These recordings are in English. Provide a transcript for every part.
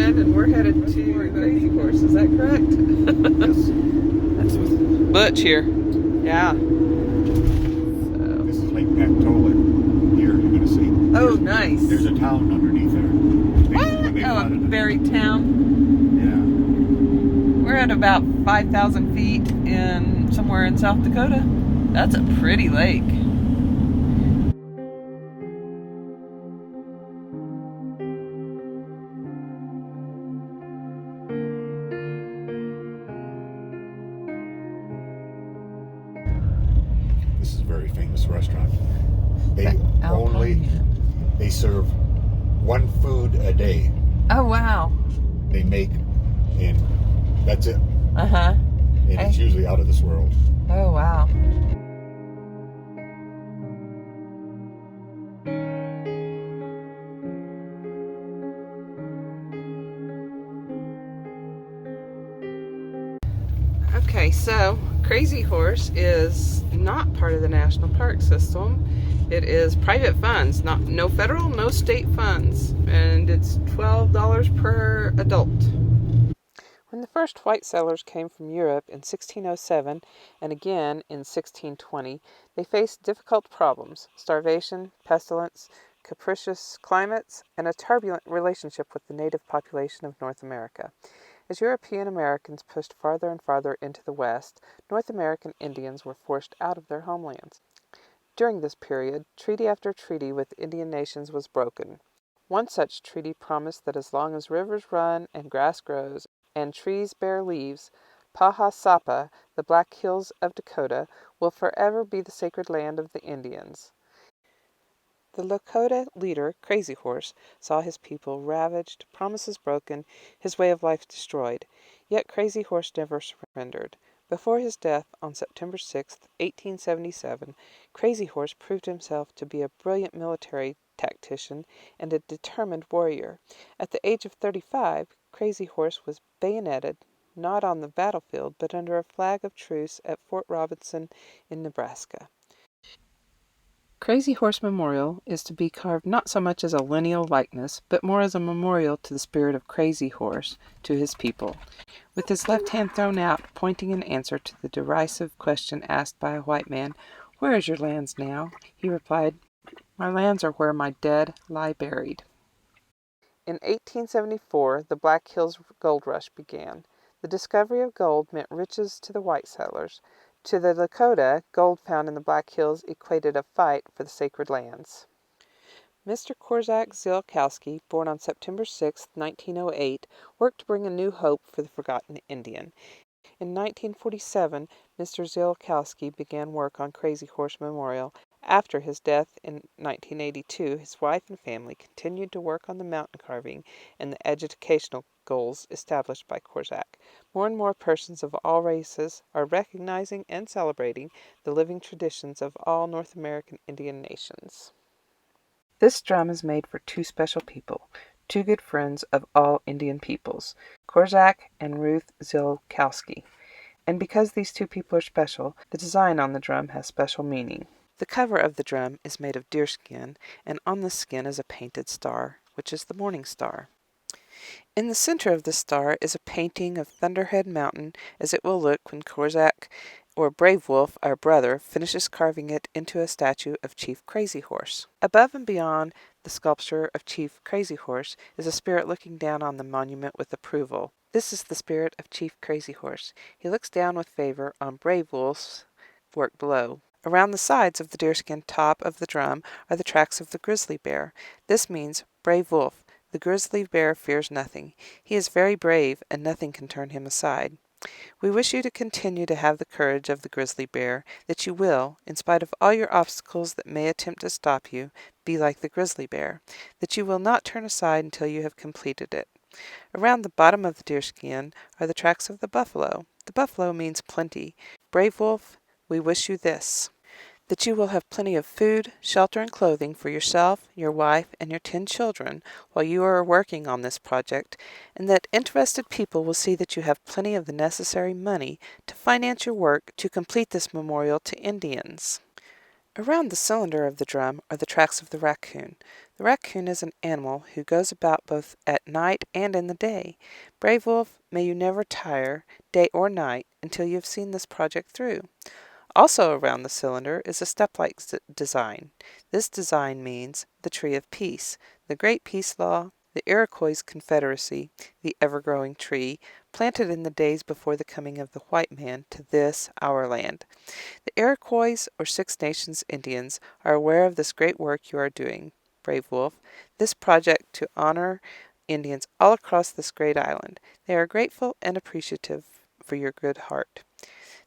friend, and we're headed to Crazy Horse. Is that correct? Yes. That's Butch here. Yeah. This is Lake Pactola. Here, you're going to see. Oh, nice. There's a town underneath there. What? Oh, a buried town? Yeah. We're at about 5,000 feet somewhere in South Dakota. That's a pretty lake. This is a very famous restaurant. They serve one food a day. Oh, wow. They make, and that's it. Uh-huh. And it's usually out of this world. Oh, wow. Okay, so Crazy Horse is not part of the National Park System. It is private funds, no federal, no state funds, and it's $12 per adult. When the first white settlers came from Europe in 1607 and again in 1620, they faced difficult problems: starvation, pestilence, capricious climates, and a turbulent relationship with the native population of North America. As European Americans pushed farther and farther into the West, North American Indians were forced out of their homelands. During this period, treaty after treaty with Indian nations was broken. One such treaty promised that as long as rivers run and grass grows and trees bear leaves, Pahasapa, the Black Hills of Dakota, will forever be the sacred land of the Indians. The Lakota leader, Crazy Horse, saw his people ravaged, promises broken, his way of life destroyed. Yet Crazy Horse never surrendered. Before his death on September 6, 1877, Crazy Horse proved himself to be a brilliant military tactician and a determined warrior. At the age of 35, Crazy Horse was bayoneted, not on the battlefield, but under a flag of truce at Fort Robinson in Nebraska. Crazy Horse Memorial is to be carved not so much as a lineal likeness, but more as a memorial to the spirit of Crazy Horse, to his people. With his left hand thrown out, pointing in answer to the derisive question asked by a white man, "Where is your lands now?" he replied, "My lands are where my dead lie buried." In 1874, the Black Hills Gold Rush began. The discovery of gold meant riches to the white settlers. To the Dakota, gold found in the Black Hills equated a fight for the sacred lands. Mr. Korczak Ziolkowski, born on September 6, 1908, worked to bring a new hope for the forgotten Indian. In 1947, Mr. Ziolkowski began work on Crazy Horse Memorial. After his death in 1982, his wife and family continued to work on the mountain carving and the educational goals established by Korczak. More and more persons of all races are recognizing and celebrating the living traditions of all North American Indian nations. This drum is made for two special people, two good friends of all Indian peoples, Korczak and Ruth Ziolkowski. And because these two people are special, the design on the drum has special meaning. The cover of the drum is made of deerskin, and on the skin is a painted star, which is the morning star. In the center of the star is a painting of Thunderhead Mountain, as it will look when Korczak, or Brave Wolf, our brother, finishes carving it into a statue of Chief Crazy Horse. Above and beyond the sculpture of Chief Crazy Horse is a spirit looking down on the monument with approval. This is the spirit of Chief Crazy Horse. He looks down with favor on Brave Wolf's work below. Around the sides of the deerskin top of the drum are the tracks of the grizzly bear. This means Brave Wolf. The grizzly bear fears nothing. He is very brave, and nothing can turn him aside. We wish you to continue to have the courage of the grizzly bear, that you will, in spite of all your obstacles that may attempt to stop you, be like the grizzly bear, that you will not turn aside until you have completed it. Around the bottom of the deerskin are the tracks of the buffalo. The buffalo means plenty. Brave Wolf, we wish you this: that you will have plenty of food, shelter, and clothing for yourself, your wife, and your 10 children while you are working on this project, and that interested people will see that you have plenty of the necessary money to finance your work to complete this memorial to Indians. Around the cylinder of the drum are the tracks of the raccoon. The raccoon is an animal who goes about both at night and in the day. Brave Wolf, may you never tire, day or night, until you have seen this project through. Also around the cylinder is a step-like design. This design means the Tree of Peace, the Great Peace Law, the Iroquois Confederacy, the ever-growing tree, planted in the days before the coming of the white man to this, our land. The Iroquois, or Six Nations Indians, are aware of this great work you are doing, Brave Wolf, this project to honor Indians all across this great island. They are grateful and appreciative for your good heart.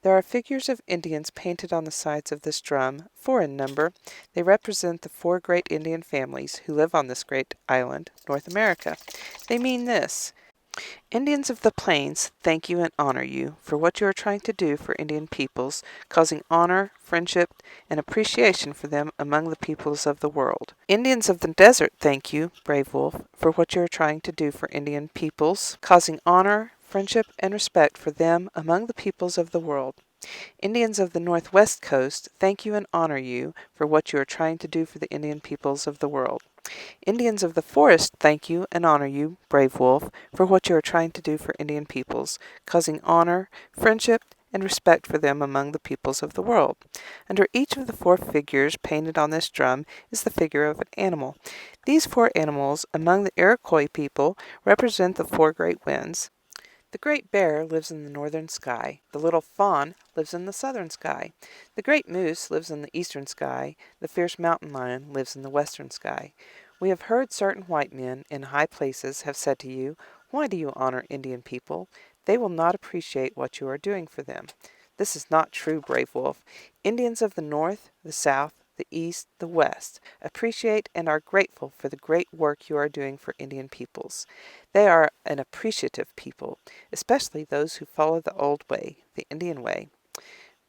There are figures of Indians painted on the sides of this drum, 4 in number. They represent the 4 great Indian families who live on this great island, North America. They mean this: Indians of the Plains thank you and honor you for what you are trying to do for Indian peoples, causing honor, friendship, and appreciation for them among the peoples of the world. Indians of the Desert thank you, Brave Wolf, for what you are trying to do for Indian peoples, causing honor, friendship, and respect for them among the peoples of the world. Indians of the Northwest Coast thank you and honor you for what you are trying to do for the Indian peoples of the world. Indians of the forest thank you and honor you, Brave Wolf, for what you are trying to do for Indian peoples, causing honor, friendship, and respect for them among the peoples of the world. Under each of the 4 figures painted on this drum is the figure of an animal. These 4 animals among the Iroquois people represent the 4 great winds. The great bear lives in the northern sky. The little fawn lives in the southern sky. The great moose lives in the eastern sky. The fierce mountain lion lives in the western sky. We have heard certain white men in high places have said to you, "Why do you honor Indian people? They will not appreciate what you are doing for them." This is not true, Brave Wolf. Indians of the north, the south, the east, the west appreciate and are grateful for the great work you are doing for Indian peoples. They are an appreciative people, especially those who follow the old way, the Indian way.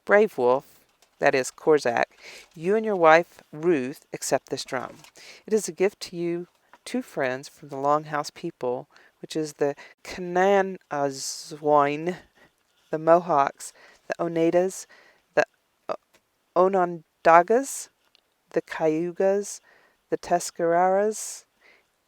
Brave Wolf, that is Korczak, you and your wife Ruth accept this drum. It is a gift to you, 2 friends from the Longhouse people, which is the Kananazwine, the Mohawks, the Oneidas, the Onondagas, the Cayugas, the Tuscarawas,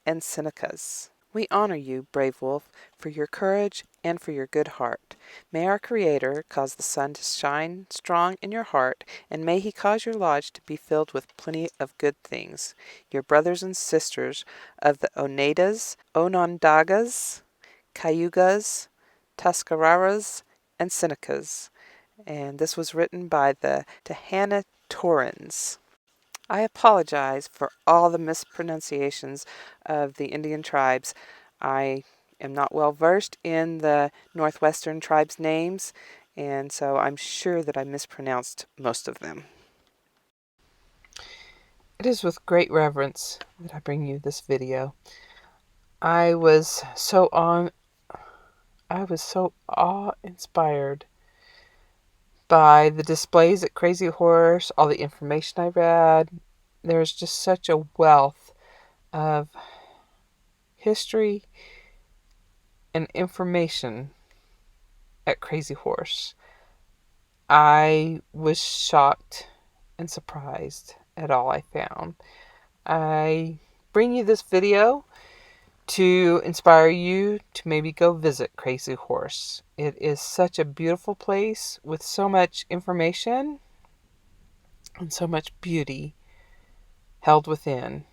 and Senecas. We honor you, Brave Wolf, for your courage and for your good heart. May our Creator cause the sun to shine strong in your heart, and may He cause your lodge to be filled with plenty of good things. Your brothers and sisters of the Oneidas, Onondagas, Cayugas, Tuscarawas, and Senecas. And this was written by the Tahanatorans. I apologize for all the mispronunciations of the Indian tribes. I am not well versed in the Northwestern tribes' names, and so I'm sure that I mispronounced most of them. It is with great reverence that I bring you this video. I was so awe-inspired by the displays at Crazy Horse, all the information I read. There's just such a wealth of history and information at Crazy Horse. I was shocked and surprised at all I found. I bring you this video to inspire you to maybe go visit Crazy Horse. It is such a beautiful place with so much information and so much beauty held within.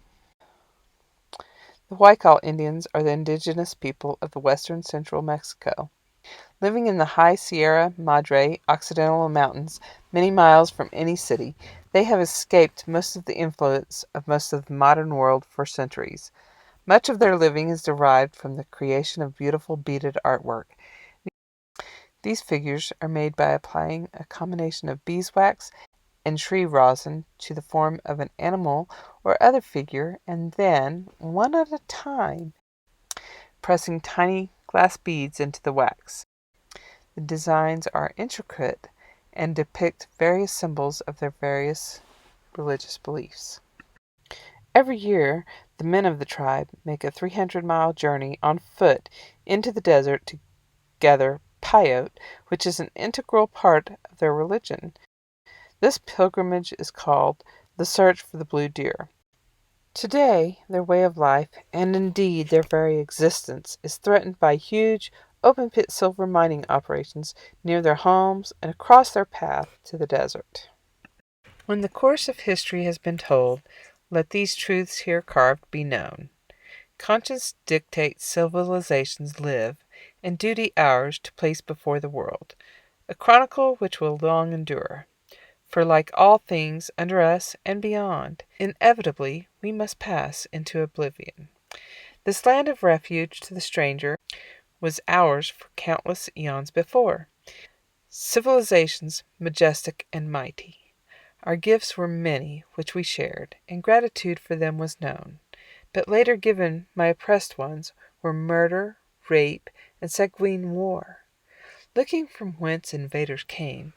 The Huaycal Indians are the indigenous people of the western central Mexico. Living in the high Sierra Madre Occidental Mountains, many miles from any city, they have escaped most of the influence of most of the modern world for centuries. Much of their living is derived from the creation of beautiful beaded artwork. These figures are made by applying a combination of beeswax and tree rosin to the form of an animal or other figure, and then, one at a time, pressing tiny glass beads into the wax. The designs are intricate and depict various symbols of their various religious beliefs. Every year, the men of the tribe make a 300-mile journey on foot into the desert to gather peyote, which is an integral part of their religion. This pilgrimage is called the Search for the Blue Deer. Today, their way of life, and indeed their very existence, is threatened by huge, open-pit silver mining operations near their homes and across their path to the desert. When the course of history has been told, let these truths here carved be known. Conscience dictates civilizations live, and duty ours to place before the world, a chronicle which will long endure. For like all things under us and beyond, inevitably we must pass into oblivion. This land of refuge to the stranger was ours for countless eons before. Civilizations majestic and mighty. Our gifts were many, which we shared, and gratitude for them was known. But later given my oppressed ones were murder, rape, and sanguine war. Looking from whence invaders came,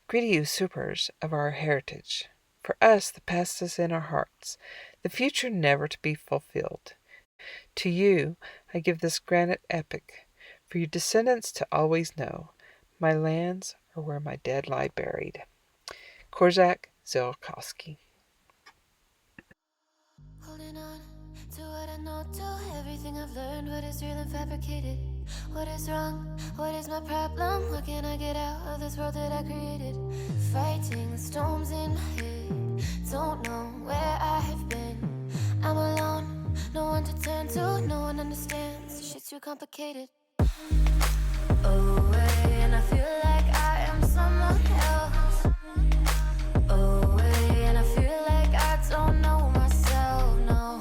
greedy usurpers of our heritage. For us the past is in our hearts, the future never to be fulfilled. To you I give this granite epic, for your descendants to always know, my lands are where my dead lie buried. Korczak Ziolkowski. Holding on to what I know, to everything I've learned, what is real and fabricated, what is wrong, what is my problem, what can I get out of this world that I created, fighting the storms in my head, don't know where I have been, I'm alone, no one to turn to, no one understands, shit's too complicated, away, and I feel like I am someone else, away, and I feel like I don't know myself, no,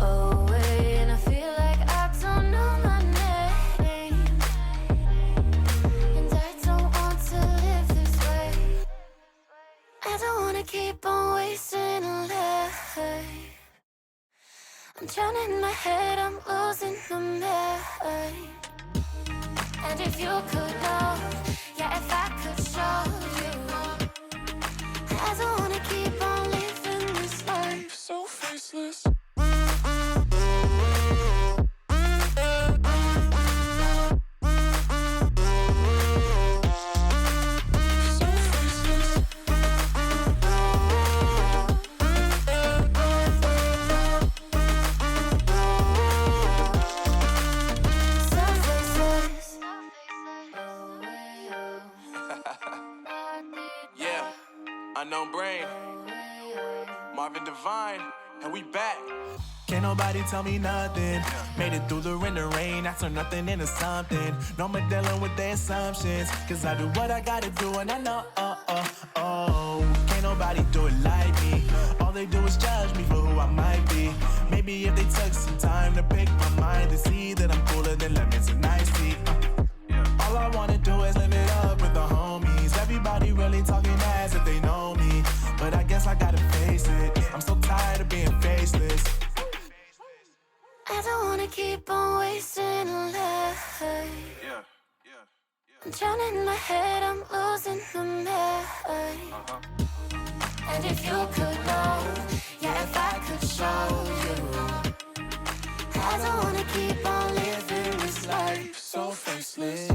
away, and I feel like I don't know my name, and I don't want to live this way, I don't want to keep on wasting life, I'm drowning in my head, I'm losing my mind, and if you could know, yeah, if I could show you, I don't wanna keep on living this life so faceless. Yeah, unknown brain, Marvin Divine, and we back. Can't nobody tell me nothing. Made it through the wind and rain. I turned nothing into something. No more dealing with their assumptions. Cause I do what I gotta do and I know, can't nobody do it like me. All they do is judge me for who I might be. Maybe if they took some time to pick my mind and see that I'm cooler than lemons and iced tea. All I wanna do is live it up with the homies. Everybody really talking as if they know me. But I guess I gotta face it. I'm so tired of being faceless. I don't wanna keep on wasting life. I'm drowning in my head, I'm losing my mind. And if you could know, yeah, if I could show you, I don't wanna keep on living this life so faceless.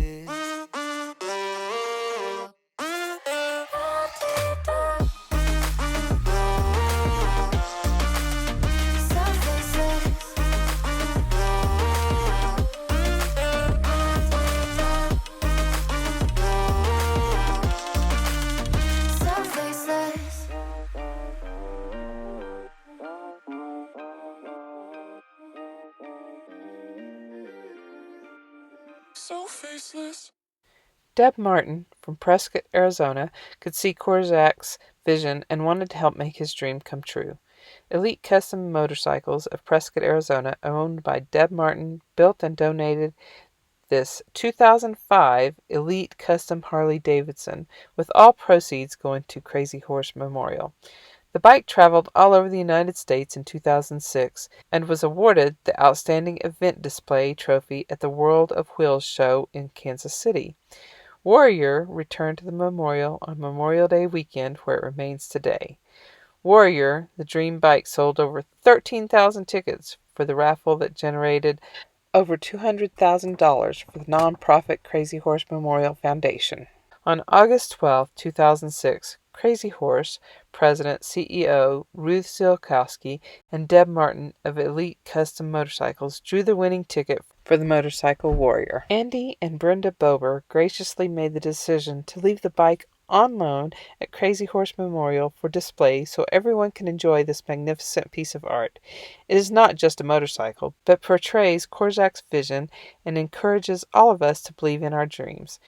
So faceless. Deb Martin from Prescott, Arizona, could see Korczak's vision and wanted to help make his dream come true. Elite Custom Motorcycles of Prescott, Arizona, owned by Deb Martin, built and donated this 2005 Elite Custom Harley-Davidson, with all proceeds going to Crazy Horse Memorial. The bike traveled all over the United States in 2006 and was awarded the Outstanding Event Display trophy at the World of Wheels show in Kansas City. Warrior returned to the memorial on Memorial Day weekend, where it remains today. Warrior, the dream bike, sold over 13,000 tickets for the raffle that generated over $200,000 for the nonprofit Crazy Horse Memorial Foundation. On August 12, 2006, Crazy Horse President CEO Ruth Ziolkowski and Deb Martin of Elite Custom Motorcycles drew the winning ticket for the Motorcycle Warrior. Andy and Brenda Bober graciously made the decision to leave the bike on loan at Crazy Horse Memorial for display so everyone can enjoy this magnificent piece of art. It is not just a motorcycle, but portrays Korczak's vision and encourages all of us to believe in our dreams.